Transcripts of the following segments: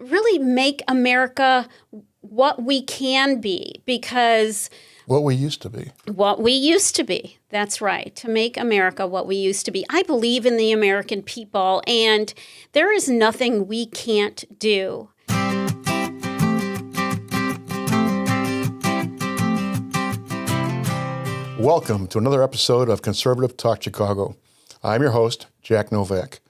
really make America what we can be, because what we used to be. What we used to be. That's right. To make America what we used to be. I believe in the American people, and there is nothing we can't do. Welcome to another episode of Conservative Talk Chicago. I'm your host, Jack Novak.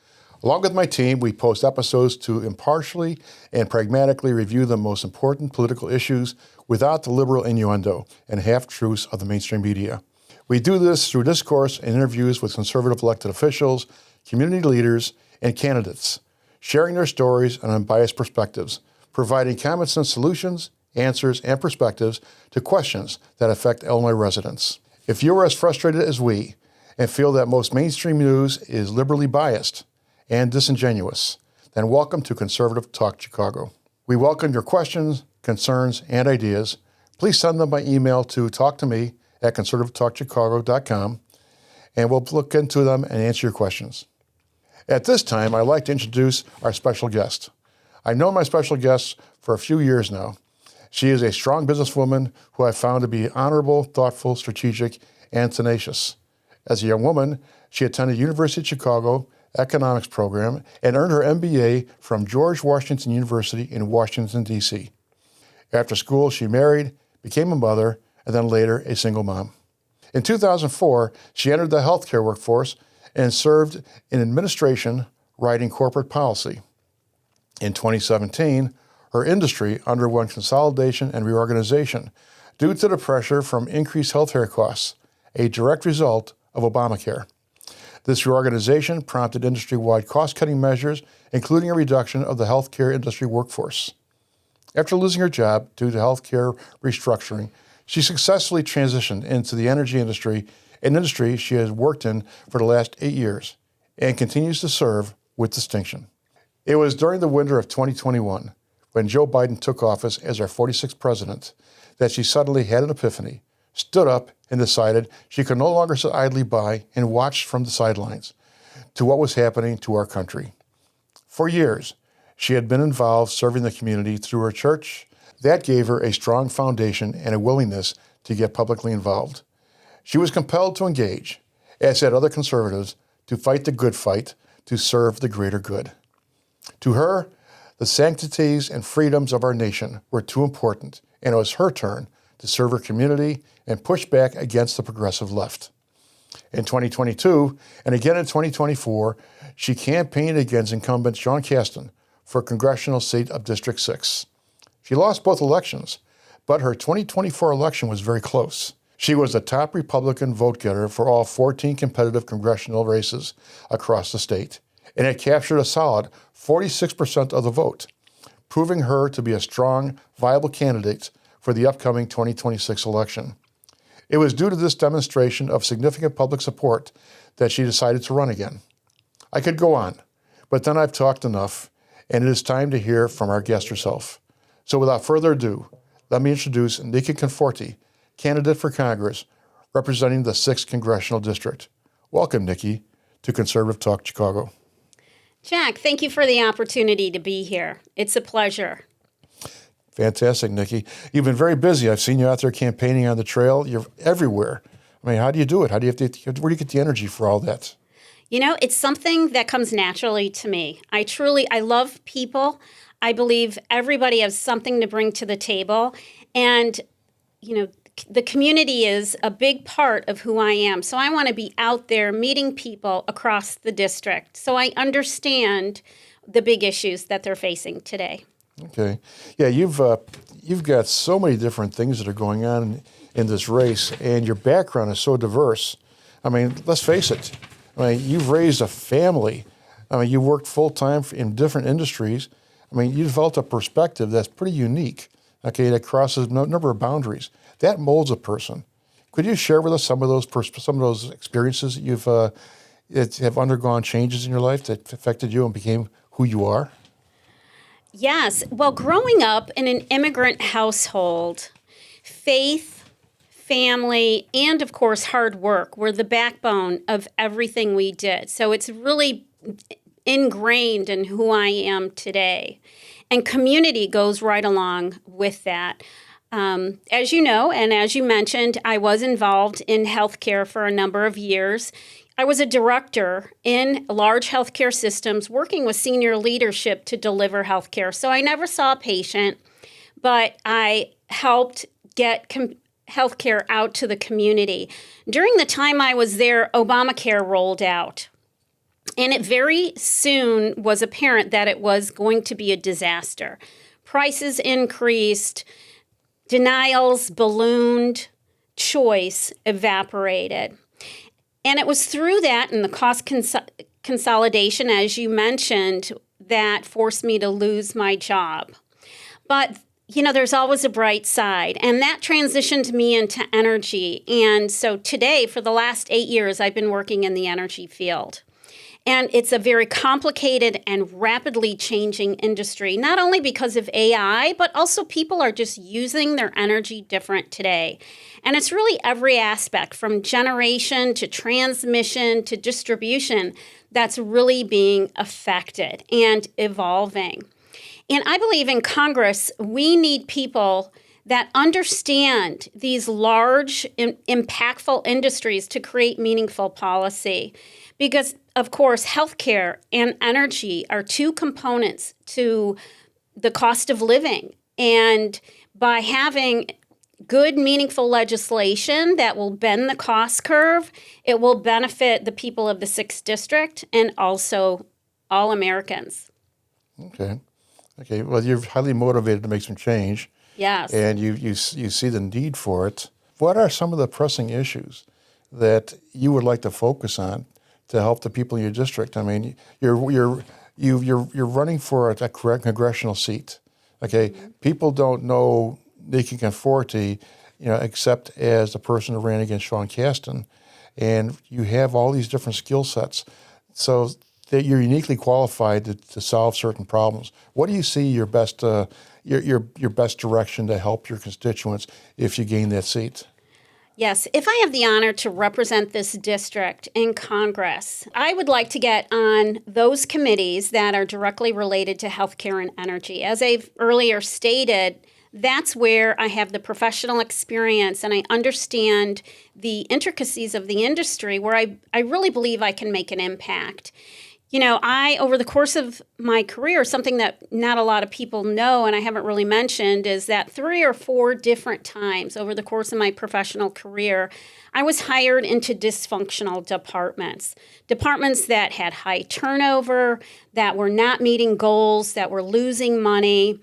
Along with my team, we post episodes to impartially and pragmatically review the most important political issues without the liberal innuendo and half-truths of the mainstream media. We do this through discourse and interviews with conservative elected officials, community leaders, and candidates, sharing their stories and unbiased perspectives, providing common sense solutions, answers, and perspectives to questions that affect Illinois residents. If you are as frustrated as we and feel that most mainstream news is liberally biased and disingenuous, then welcome to Conservative Talk Chicago. We welcome your questions, concerns, and ideas. Please send them by email to talktome@conservativetalkchicago.com, and we'll look into them and answer your questions. At this time, I'd like to introduce our special guest. I've known my special guest for a few years now. She is a strong businesswoman who I found to be honorable, thoughtful, strategic, and tenacious. As a young woman, she attended University of Chicago economics program and earned her MBA from George Washington University in Washington, D.C. After school, she married, became a mother, and then later a single mom. In 2004, she entered the healthcare workforce and served in administration, writing corporate policy. In 2017, her industry underwent consolidation and reorganization due to the pressure from increased healthcare costs, a direct result of Obamacare. This reorganization prompted industry-wide cost-cutting measures, including a reduction of the healthcare industry workforce. After losing her job due to healthcare restructuring, she successfully transitioned into the energy industry, an industry she has worked in for the last 8 years and continues to serve with distinction. It was during the winter of 2021, when Joe Biden took office as our 46th president, that she suddenly had an epiphany, stood up, and decided she could no longer sit idly by and watch from the sidelines to what was happening to our country. For years, she had been involved serving the community through her church. That gave her a strong foundation and a willingness to get publicly involved. She was compelled to engage, as had other conservatives, to fight the good fight, to serve the greater good. To her, the sanctities and freedoms of our nation were too important, and it was her turn to serve her community and push back against the progressive left. In 2022, and again in 2024, she campaigned against incumbent Sean Casten for congressional seat of District 6. She lost both elections, but her 2024 election was very close. She was the top Republican vote getter for all 14 competitive congressional races across the state, and it captured a solid 46% of the vote, proving her to be a strong, viable candidate for the upcoming 2026 election. It was due to this demonstration of significant public support that she decided to run again. I could go on, but then I've talked enough, and it is time to hear from our guest herself. So without further ado, let me introduce Niki Conforti, candidate for Congress, representing the 6th Congressional District. Welcome, Niki, to Conservative Talk Chicago. Jack, thank you for the opportunity to be here. It's a pleasure. Fantastic, Niki. You've been very busy. I've seen you out there campaigning on the trail. You're everywhere. I mean, how do you do it? Where do you get the energy for all that? You know, it's something that comes naturally to me. I love people. I believe everybody has something to bring to the table. And, the community is a big part of who I am. So I want to be out there meeting people across the district. So I understand the big issues that they're facing today. Okay. Yeah, you've got so many different things that are going on in this race, and your background is so diverse. I mean, let's face it. I mean, you've raised a family. I mean, you worked full-time in different industries. I mean, you developed a perspective that's pretty unique, okay, that crosses a number of boundaries. That molds a person. Could you share with us some of those experiences that you've that have undergone changes in your life that affected you and became who you are? Yes. Well, growing up in an immigrant household, faith, family, and of course, hard work were the backbone of everything we did. So it's really ingrained in who I am today. And community goes right along with that. As you know, and as you mentioned, I was involved in healthcare for a number of years. I was a director in large healthcare systems working with senior leadership to deliver healthcare. So I never saw a patient, but I helped get healthcare out to the community. During the time I was there, Obamacare rolled out. And it very soon was apparent that it was going to be a disaster. Prices increased, denials ballooned, choice evaporated. And it was through that and the cost consolidation, as you mentioned, that forced me to lose my job. But, there's always a bright side. And that transitioned me into energy. And so today, for the last 8 years, I've been working in the energy field. And it's a very complicated and rapidly changing industry, not only because of AI, but also people are just using their energy different today. And it's really every aspect from generation to transmission to distribution that's really being affected and evolving. And I believe in Congress, we need people that understand these large, impactful industries to create meaningful policy. Because, of course, healthcare and energy are two components to the cost of living. And by having good, meaningful legislation that will bend the cost curve, it will benefit the people of the 6th District and also all Americans. Okay. Well, you're highly motivated to make some change. Yes. And you see the need for it. What are some of the pressing issues that you would like to focus on to help the people in your district? I mean, you're running for a congressional seat. Okay, people don't know Niki Conforti, except as the person who ran against Sean Casten, and you have all these different skill sets, so that you're uniquely qualified to solve certain problems. What do you see your best your best direction to help your constituents if you gain that seat? Yes, if I have the honor to represent this district in Congress, I would like to get on those committees that are directly related to healthcare and energy. As I've earlier stated, that's where I have the professional experience and I understand the intricacies of the industry where I really believe I can make an impact. Over the course of my career, something that not a lot of people know and I haven't really mentioned is that 3 or 4 different times over the course of my professional career, I was hired into dysfunctional departments that had high turnover, that were not meeting goals, that were losing money.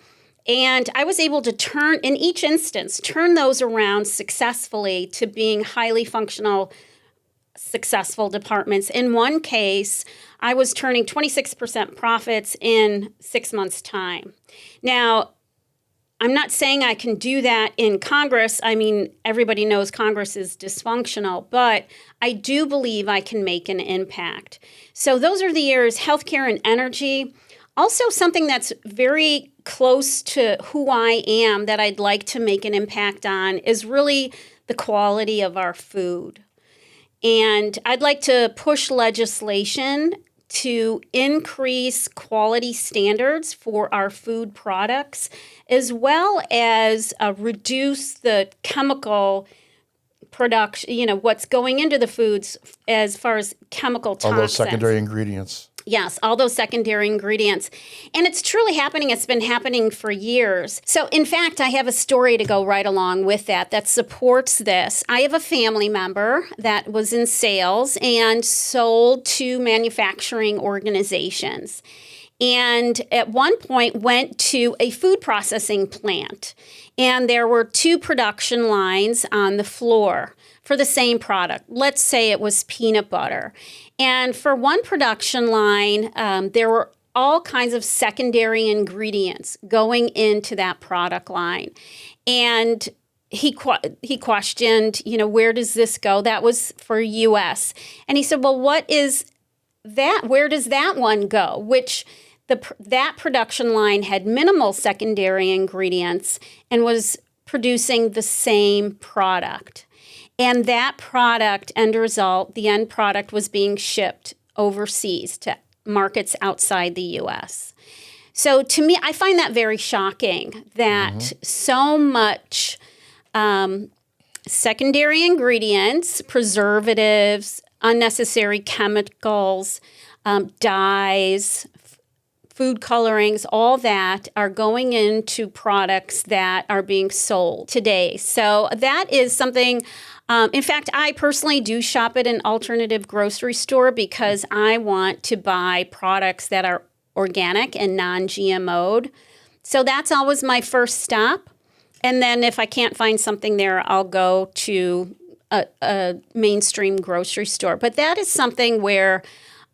And I was able to in each instance, turn those around successfully to being highly functional, successful departments. In one case, I was turning 26% profits in 6 months' time. Now, I'm not saying I can do that in Congress. I mean, everybody knows Congress is dysfunctional, but I do believe I can make an impact. So those are the areas, healthcare and energy. Also, something that's very close to who I am that I'd like to make an impact on is really the quality of our food. And I'd like to push legislation to increase quality standards for our food products, as well as reduce the chemical production, what's going into the foods as far as chemical toxins. All those secondary ingredients. Yes, all those secondary ingredients. And it's truly happening. It's been happening for years. So, in fact, I have a story to go right along with that supports this. I have a family member that was in sales and sold to manufacturing organizations. And at one point went to a food processing plant. And there were 2 production lines on the floor for the same product. Let's say it was peanut butter. And for one production line, there were all kinds of secondary ingredients going into that product line. And he questioned, where does this go? That was for U.S. And he said, well, what is that? Where does that one go? Which that production line had minimal secondary ingredients and was producing the same product. And that product, the end product was being shipped overseas to markets outside the U.S. So to me, I find that very shocking that so much secondary ingredients, preservatives, unnecessary chemicals, dyes, food colorings, all that are going into products that are being sold today. So that is something, in fact, I personally do shop at an alternative grocery store because I want to buy products that are organic and non-GMO'd. So that's always my first stop. And then if I can't find something there, I'll go to a mainstream grocery store. But that is something where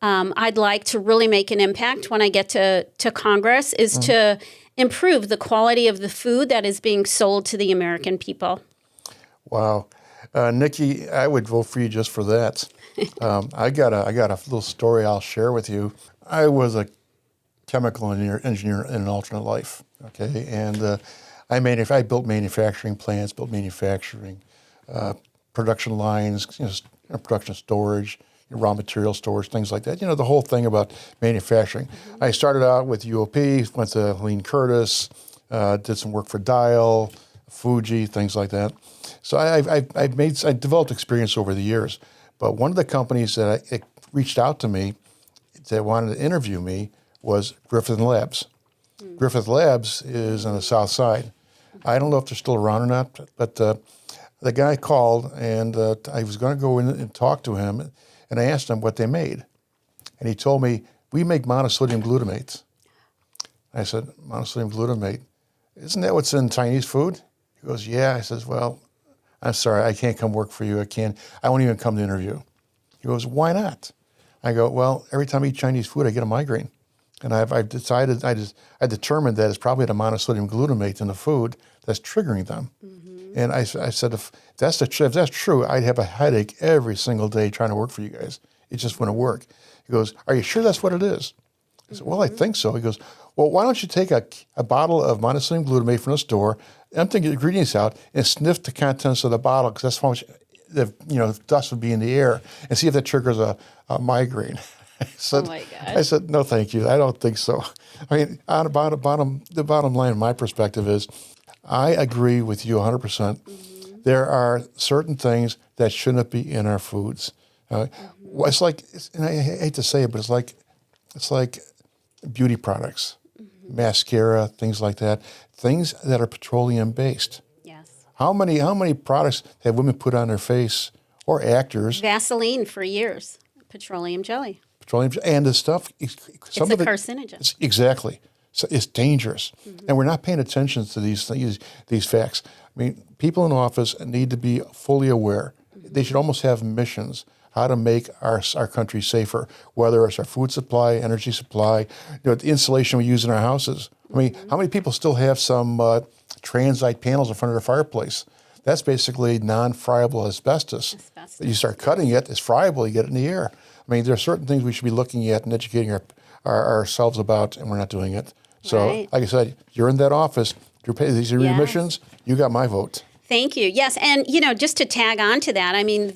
I'd like to really make an impact when I get to Congress is to improve the quality of the food that is being sold to the American people. Wow. Niki, I would vote for you just for that. I got a little story I'll share with you. I was a chemical engineer in an alternate life, okay? And I built manufacturing plants, built manufacturing production lines, production storage, raw material storage, things like that. The whole thing about manufacturing. I started out with UOP, went to Helene Curtis, did some work for Dial, Fuji, things like that. So I developed experience over the years. But one of the companies that reached out to me that wanted to interview me was Griffith Labs. Griffith Labs is on the south side. I don't know if they're still around or not, but the guy called, and I was going to go in and talk to him, and I asked him what they made. And he told me, we make monosodium glutamate. I said, monosodium glutamate? Isn't that what's in Chinese food? He goes, yeah. I says, well, I'm sorry, I can't come work for you. I won't even come to interview. He goes, why not? I go, well, every time I eat Chinese food, I get a migraine. And I determined that it's probably the monosodium glutamate in the food that's triggering them. And I said, if that's true, I'd have a headache every single day trying to work for you guys. It just wouldn't work. He goes, are you sure that's what it is? I said, well, I think so. He goes, well, why don't you take a bottle of monosodium glutamate from the store, empty the ingredients out, and sniff the contents of the bottle, because that's how much dust would be in the air, and see if that triggers a migraine. Oh my gosh. I said, no, thank you. I don't think so. I mean, the bottom line, in my perspective, is I agree with you 100%. There are certain things that shouldn't be in our foods. It's like, and I hate to say it, but it's like beauty products, mascara, things like that, things that are petroleum based. Yes. How many products have women put on their face, or actors? Vaseline for years, petroleum jelly. And the stuff, It's a carcinogen. Exactly. So it's dangerous. And we're not paying attention to these facts. I mean, people in office need to be fully aware. They should almost have missions how to make our country safer, whether it's our food supply, energy supply, the insulation we use in our houses. I mean, how many people still have some transite panels in front of their fireplace? That's basically non-friable asbestos. You start cutting it, it's friable, you get it in the air. I mean, there are certain things we should be looking at and educating ourselves about, and we're not doing it. So, Right. like I said, you're in that office, these are your missions, you got my vote. Thank you. Yes, and just to tag on to that, I mean,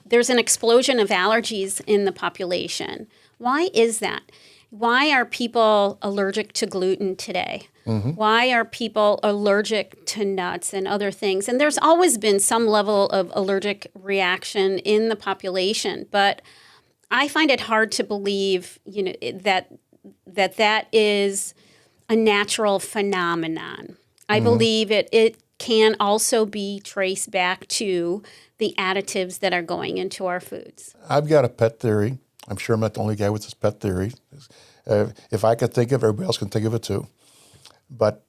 there's an explosion of allergies in the population. Why is that? Why are people allergic to gluten today? Why are people allergic to nuts and other things? And there's always been some level of allergic reaction in the population, but I find it hard to believe, that is a natural phenomenon. I believe it can also be traced back to the additives that are going into our foods. I've got a pet theory. I'm sure I'm not the only guy with this pet theory. If I could think of it, everybody else can think of it too. But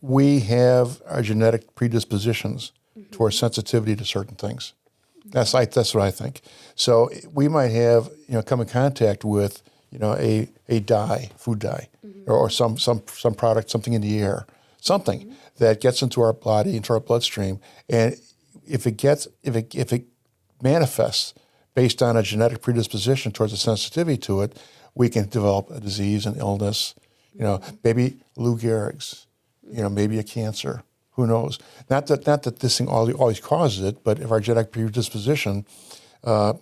we have our genetic predispositions to our sensitivity to certain things. That's what I think. So we might have, come in contact with, a dye, food dye, or some product, something in the air, something that gets into our body, into our bloodstream, and if it manifests based on a genetic predisposition towards a sensitivity to it, we can develop a disease, an illness, maybe Lou Gehrig's, maybe a cancer. Who knows? Not that this thing always causes it, but if our genetic predisposition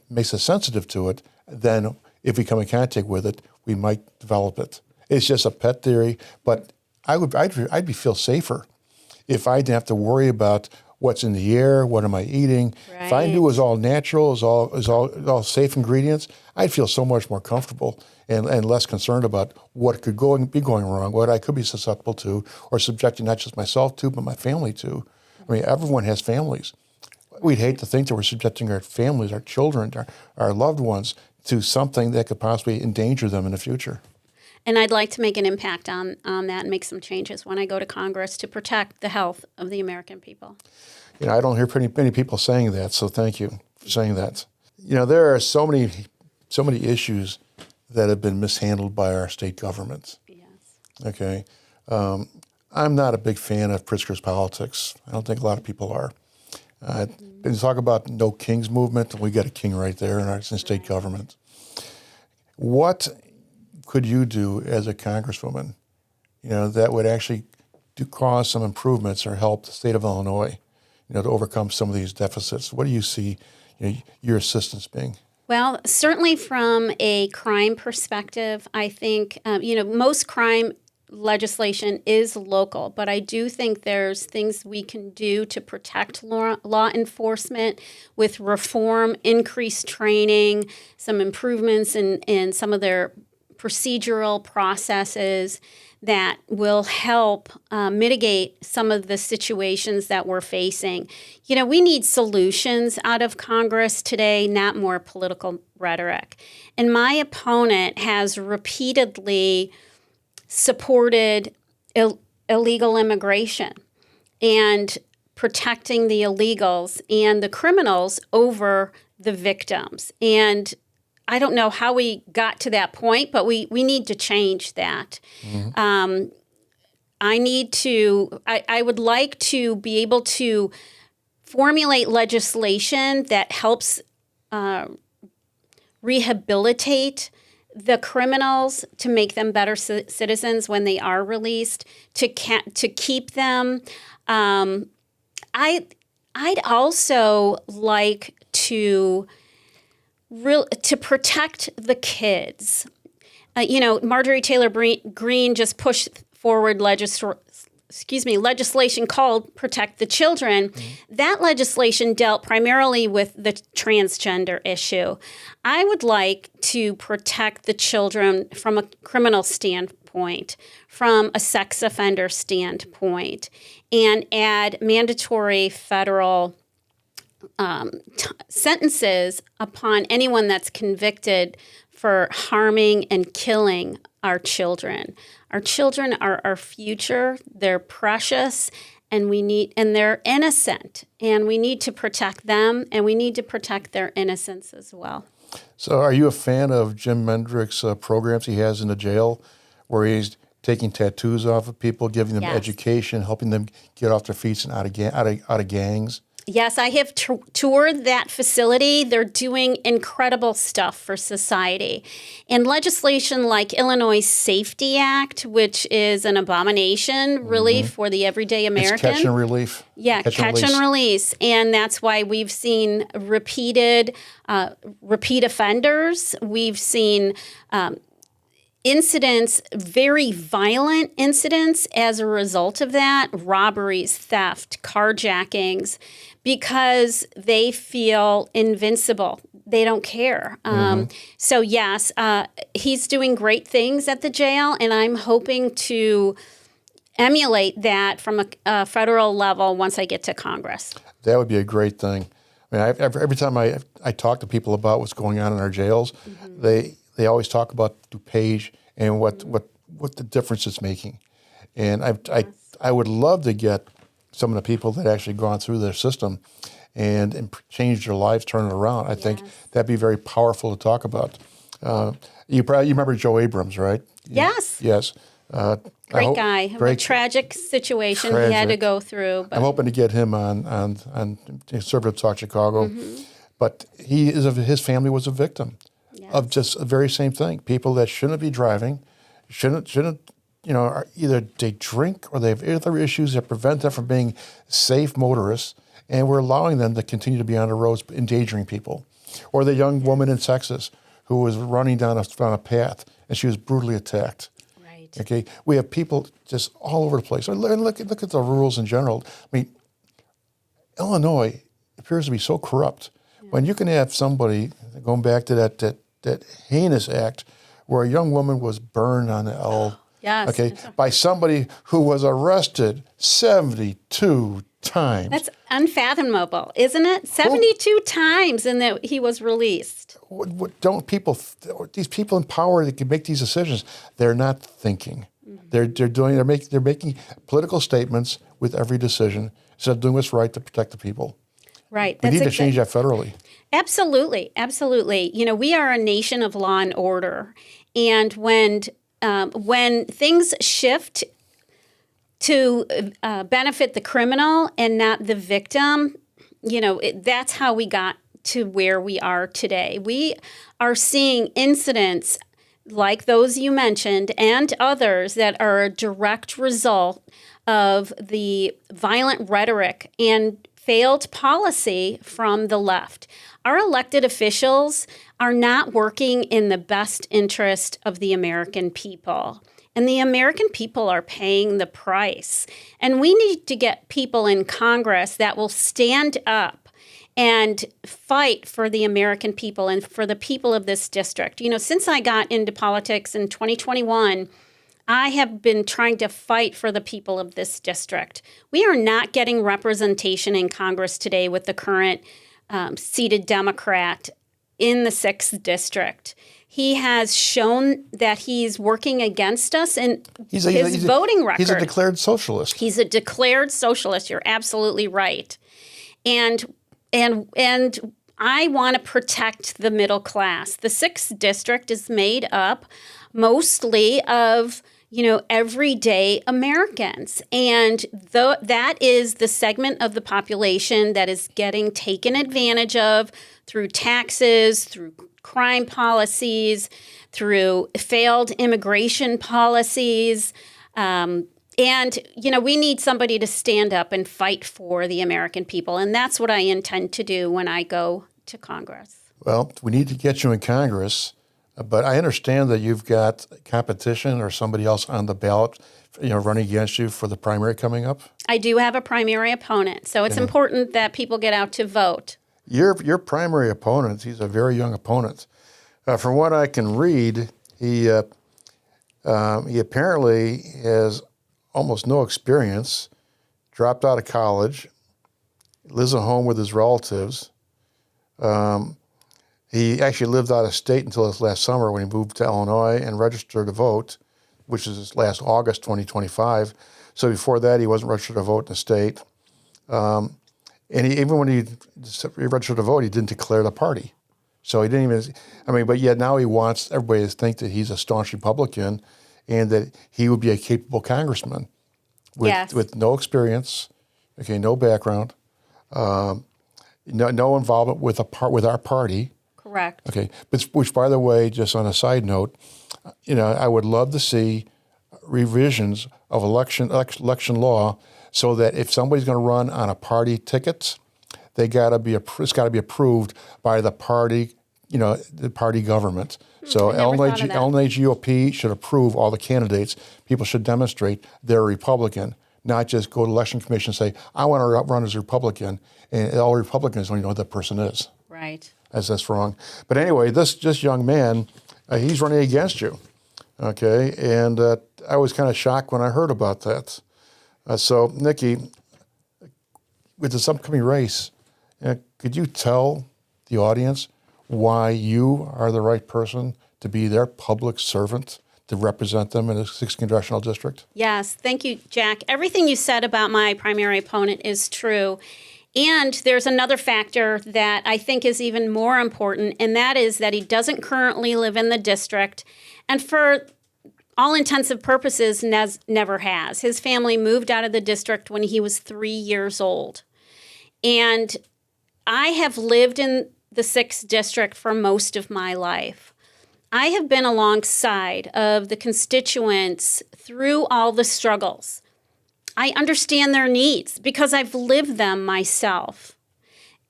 makes us sensitive to it, then if we come in contact with it, we might develop it. It's just a pet theory, but I'd feel safer if I didn't have to worry about what's in the air, what am I eating. Right. If I knew it was all natural, it was all safe ingredients, I'd feel so much more comfortable and less concerned about what could be going wrong, what I could be susceptible to, or subjecting not just myself to, but my family to. I mean, everyone has families. We'd hate to think that we're subjecting our families, our children, our loved ones to something that could possibly endanger them in the future. And I'd like to make an impact on that and make some changes when I go to Congress to protect the health of the American people. You know, I don't hear many people saying that, so thank you for saying that. You know, there are so many issues that have been mishandled by our state government. Yes. Okay. I'm not a big fan of Pritzker's politics. I don't think a lot of people are. Been talk about no kings movement, and we got a king right there in our state government. What could you do as a congresswoman, you know, that would actually cause some improvements or help the state of Illinois, you know, to overcome some of these deficits? What do you see, you know, your assistance being? Well, certainly from a crime perspective, I think, most crime legislation is local, but I do think there's things we can do to protect law enforcement with reform, increased training, some improvements in some of their procedural processes that will help mitigate some of the situations that we're facing. You know, we need solutions out of Congress today, not more political rhetoric. And my opponent has repeatedly supported illegal immigration and protecting the illegals and the criminals over the victims. And I don't know how we got to that point, but we need to change that. Mm-hmm. I would like to be able to formulate legislation that helps rehabilitate the criminals, to make them better citizens when they are released, to keep them. I'd also like to protect the kids. Marjorie Taylor Greene just pushed forward legislation called Protect the Children. Mm-hmm. That legislation dealt primarily with the transgender issue. I would like to protect the children from a criminal standpoint, from a sex offender standpoint, and add mandatory federal sentences upon anyone that's convicted for harming and killing our children. Our children are our future. They're precious, and they're innocent, and we need to protect them, and we need to protect their innocence as well. So are you a fan of Jim Mendrick's programs he has in the jail, where he's taking tattoos off of people, giving them education, helping them get off their feet and out of gangs? Yes, I have toured that facility. They're doing incredible stuff for society. And legislation like Illinois Safety Act, which is an abomination, really, for the everyday American. It's catch and relief. Yeah, catch and release. And that's why we've seen repeat offenders. We've seen incidents, very violent incidents as a result of that, robberies, theft, carjackings, because they feel invincible. They don't care. So yes, he's doing great things at the jail, and I'm hoping to emulate that from a federal level once I get to Congress. That would be a great thing. I mean, every time I talk to people about what's going on in our jails, they always talk about DuPage and what the difference it's making. And I would love to get some of the people that actually gone through their system and changed their lives, turn it around. I think that'd be very powerful to talk about. You remember Joe Abrams, right? Yes. Yes. Great guy. A tragic situation he had to go through. But I'm hoping to get him on Conservative Talk Chicago. But his family was a victim of just the very same thing. People that shouldn't be driving, shouldn't either they drink or they have other issues that prevent them from being safe motorists, and we're allowing them to continue to be on the roads, endangering people. Or the young woman in Texas who was running down a path and she was brutally attacked. Right. Right. Okay, we have people just all over the place. And look at the rules in general. I mean, Illinois appears to be so corrupt. When you can have somebody, going back to that heinous act where a young woman was burned on the L, Yes. okay, by somebody who was arrested 72 times. That's unfathomable, isn't it? 72 times, and that he was released. What don't people? These people in power that can make these decisions, they're not thinking. Mm-hmm. They're making political statements with every decision instead of doing what's right to protect the people. Right. We need to change that federally. Absolutely, absolutely. You know, we are a nation of law and order, and when things shift to benefit the criminal and not the victim, you know, that's how we got to where we are today. We are seeing incidents like those you mentioned and others that are a direct result of the violent rhetoric and failed policy from the left. Our elected officials are not working in the best interest of the American people. And the American people are paying the price. And we need to get people in Congress that will stand up and fight for the American people and for the people of this district. You know, since I got into politics in 2021, I have been trying to fight for the people of this district. We are not getting representation in Congress today with the current seated Democrat in the 6th district. He has shown that he's working against us in his voting record. He's a declared socialist. He's a declared socialist. You're absolutely right. And I want to protect the middle class. The 6th district is made up mostly of, you know, everyday Americans. And that is the segment of the population that is getting taken advantage of through taxes, through crime policies, through failed immigration policies. And, you know, we need somebody to stand up and fight for the American people. And that's what I intend to do when I go to Congress. Well, we need to get you in Congress. But I understand that you've got competition or somebody else on the ballot, you know, running against you for the primary coming up. I do have a primary opponent, so it's important that people get out to vote. Your primary opponent, he's a very young opponent. From what I can read, he apparently has almost no experience, dropped out of college, lives at home with his relatives. He actually lived out of state until this last summer when he moved to Illinois and registered to vote, which is last August 2025. So before that, he wasn't registered to vote in the state. And even when he registered to vote, he didn't declare the party. So he didn't even, but yet now he wants everybody to think that he's a staunch Republican and that he would be a capable congressman with no experience, okay, no background, no involvement with our party. Correct. Okay, but which, by the way, just on a side note, you know, I would love to see revisions of election law so that if somebody's going to run on a party ticket, it's got to be approved by the party, you know, the party government. So Illinois GOP should approve all the candidates. People should demonstrate they're Republican, not just go to election commission and say, I want to run as a Republican, and all Republicans don't even know who that person is. Right. That's wrong. But anyway, this young man, he's running against you, okay? And I was kind of shocked when I heard about that. So, Niki, with this upcoming race, could you tell the audience why you are the right person to be their public servant, to represent them in the 6th Congressional District? Yes. Thank you, Jack. Everything you said about my primary opponent is true. And there's another factor that I think is even more important, and that is that he doesn't currently live in the district, and for all intensive purposes, never has. His family moved out of the district when he was 3 years old. And I have lived in the 6th district for most of my life. I have been alongside of the constituents through all the struggles. I understand their needs because I've lived them myself.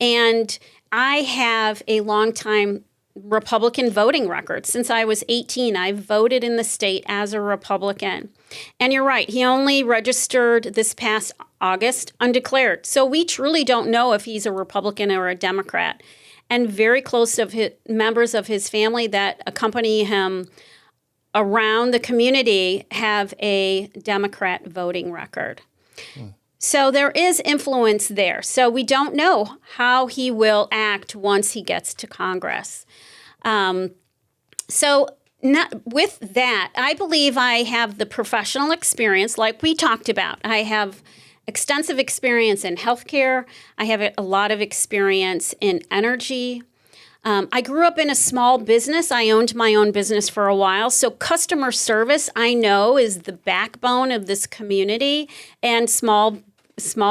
And I have a longtime Republican voting record. Since I was 18, I've voted in the state as a Republican. And you're right, he only registered this past August undeclared. So we truly don't know if he's a Republican or a Democrat. And very close of his, members of his family that accompany him around the community have a Democrat voting record. So there is influence there. So we don't know how he will act once he gets to Congress. With that, I believe I have the professional experience, like we talked about. I have extensive experience in healthcare. I have a lot of experience in energy. I grew up in a small business. I owned my own business for a while. So customer service, I know, is the backbone of this community and small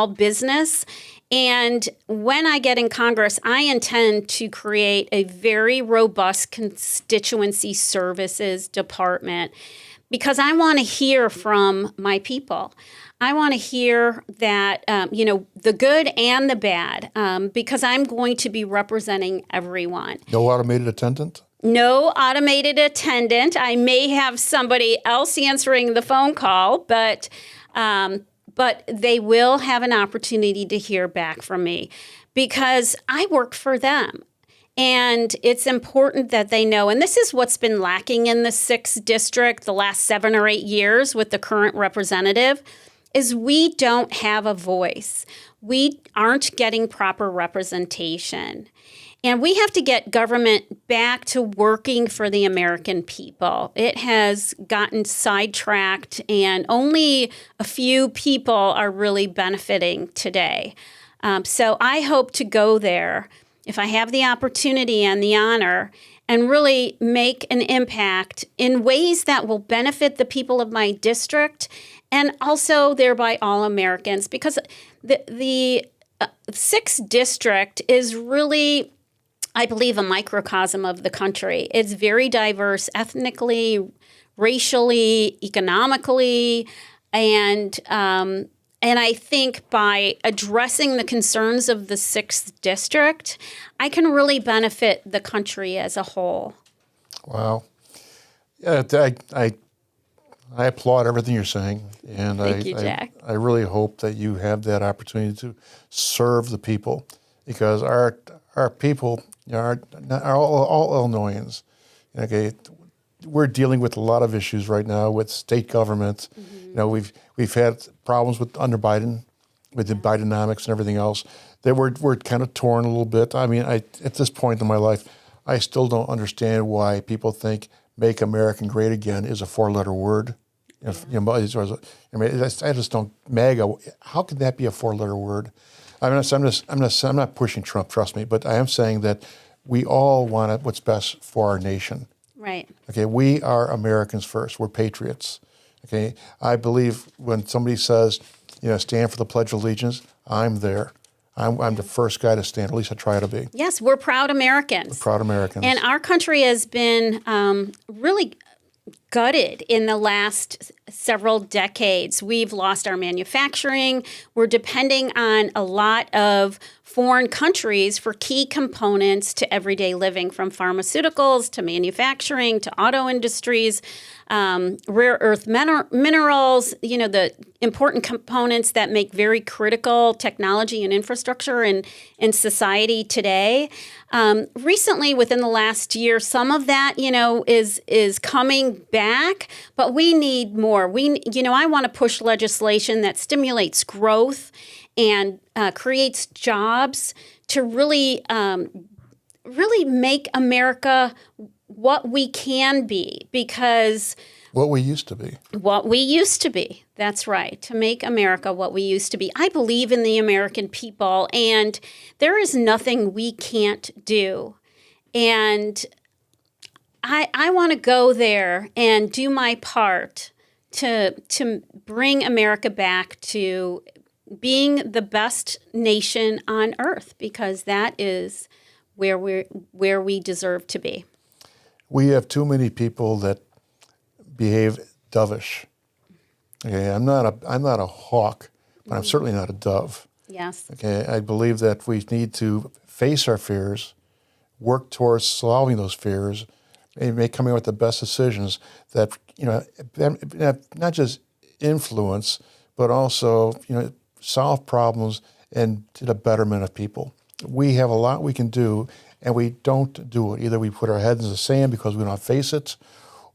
business. And when I get in Congress, I intend to create a very robust constituency services department because I want to hear from my people. I want to hear that, the good and the bad, because I'm going to be representing everyone. No automated attendant? No automated attendant. I may have somebody else answering the phone call, but they will have an opportunity to hear back from me because I work for them. And it's important that they know, and this is what's been lacking in the 6th district the last 7 or 8 years with the current representative, is we don't have a voice. We aren't getting proper representation. And we have to get government back to working for the American people. It has gotten sidetracked, and only a few people are really benefiting today. So I hope to go there, if I have the opportunity and the honor, and really make an impact in ways that will benefit the people of my district and also thereby all Americans. Because the 6th district is really, I believe, a microcosm of the country. It's very diverse ethnically, racially, economically, and I think by addressing the concerns of the 6th district, I can really benefit the country as a whole. Wow. Yeah, I applaud everything you're saying, and Thank you, Jack. I really hope that you have that opportunity to serve the people, because our people are all Illinoisans. Okay, we're dealing with a lot of issues right now with state government. Mm-hmm. We've had problems under Biden, with the Bidenomics and everything else. That we're kind of torn a little bit. I mean, at this point in my life, I still don't understand why people think "Make America Great Again" is a 4-letter word. I just don't. MAGA. How could that be a 4-letter word? I'm not pushing Trump. Trust me, but I am saying that we all want what's best for our nation. Right. Okay. We are Americans first. We're patriots. Okay. I believe when somebody says, stand for the Pledge of Allegiance, I'm there. I'm the first guy to stand. At least I try to be. Yes, we're proud Americans. We're proud Americans. And our country has been really gutted in the last several decades. We've lost our manufacturing. We're depending on a lot of foreign countries for key components to everyday living, from pharmaceuticals to manufacturing to auto industries, rare earth minerals, the important components that make very critical technology and infrastructure in society today. Recently, within the last year, some of that, is coming back, but we need more. I want to push legislation that stimulates growth and creates jobs to really make America what we can be, because what we used to be. What we used to be. That's right. To make America what we used to be. I believe in the American people, and there is nothing we can't do. And I want to go there and do my part to bring America back to being the best nation on earth, because that is where we deserve to be. We have too many people that behave dovish. Okay, I'm not a hawk, but I'm certainly not a dove. Yes. Okay, I believe that we need to face our fears. work towards solving those fears, and coming up with the best decisions that, not just influence, but also, solve problems and to the betterment of people. We have a lot we can do, and we don't do it. Either we put our heads in the sand because we don't face it,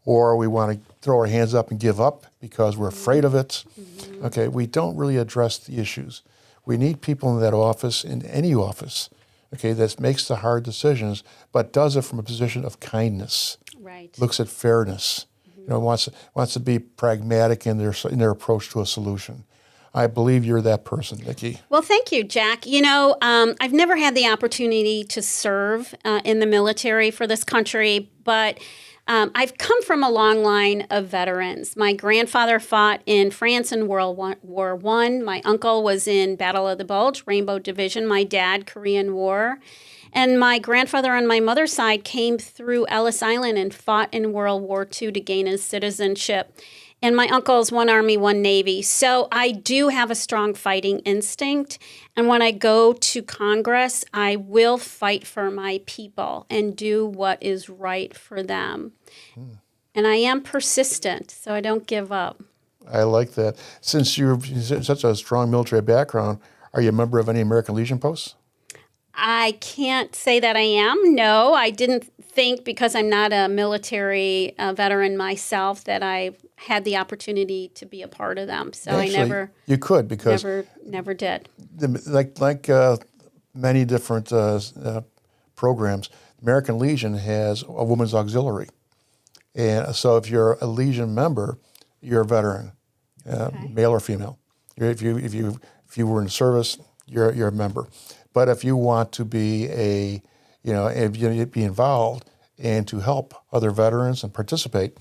or we want to throw our hands up and give up because we're afraid of it. Mm-hmm. Okay, we don't really address the issues. We need people in that office, in any office, okay, that makes the hard decisions, but does it from a position of kindness. Right. Looks at fairness. Mm-hmm. Wants to be pragmatic in their approach to a solution. I believe you're that person, Niki. Well, thank you, Jack. I've never had the opportunity to serve in the military for this country, but I've come from a long line of veterans. My grandfather fought in France in World War I. My uncle was in Battle of the Bulge, Rainbow Division. My dad, Korean War. And my grandfather on my mother's side came through Ellis Island and fought in World War II to gain his citizenship. And my uncle's one Army, one Navy. So I do have a strong fighting instinct. And when I go to Congress, I will fight for my people and do what is right for them. And I am persistent, so I don't give up. I like that. Since you're such a strong military background, are you a member of any American Legion posts? I can't say that I am. No, I didn't think, because I'm not a military veteran myself, that I had the opportunity to be a part of them. So Actually, I never. You could, because never did. Like many different programs, American Legion has a women's auxiliary, and so if you're a Legion member, you're a veteran, male or female. If you were in service, you're a member. But if you want to be if you be involved and to help other veterans and participate,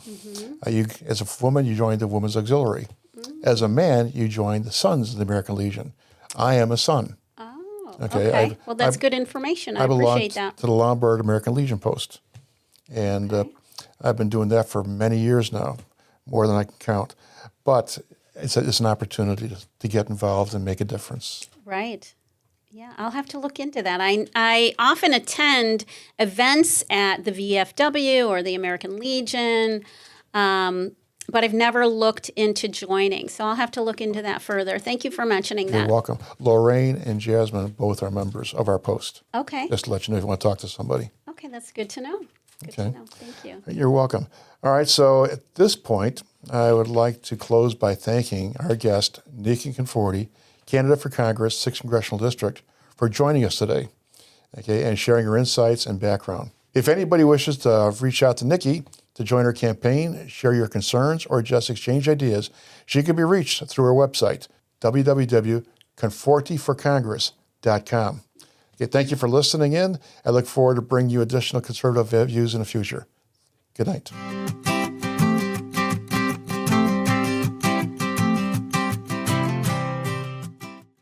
as a woman, you join the Women's Auxiliary. Mm-hmm. As a man, you join the Sons of the American Legion. I am a son. Oh, okay. Well, that's good information. I appreciate that. I belong to the Lombard American Legion post. And I've been doing that for many years now, more than I can count. But it's an opportunity to get involved and make a difference. Right. Yeah, I'll have to look into that. I often attend events at the VFW or the American Legion, but I've never looked into joining. So I'll have to look into that further. Thank you for mentioning that. You're welcome. Lorraine and Jasmine both are members of our post. Okay. Just to let you know if you want to talk to somebody. Okay, that's good to know. Good to know. Thank you. You're welcome. All right, so at this point, I would like to close by thanking our guest, Niki Conforti, candidate for Congress, 6th Congressional District, for joining us today, and sharing her insights and background. If anybody wishes to reach out to Niki to join her campaign, share your concerns, or just exchange ideas, she can be reached through her website, www.confortiforcongress.com. Okay, thank you for listening in. I look forward to bringing you additional conservative views in the future. Good night.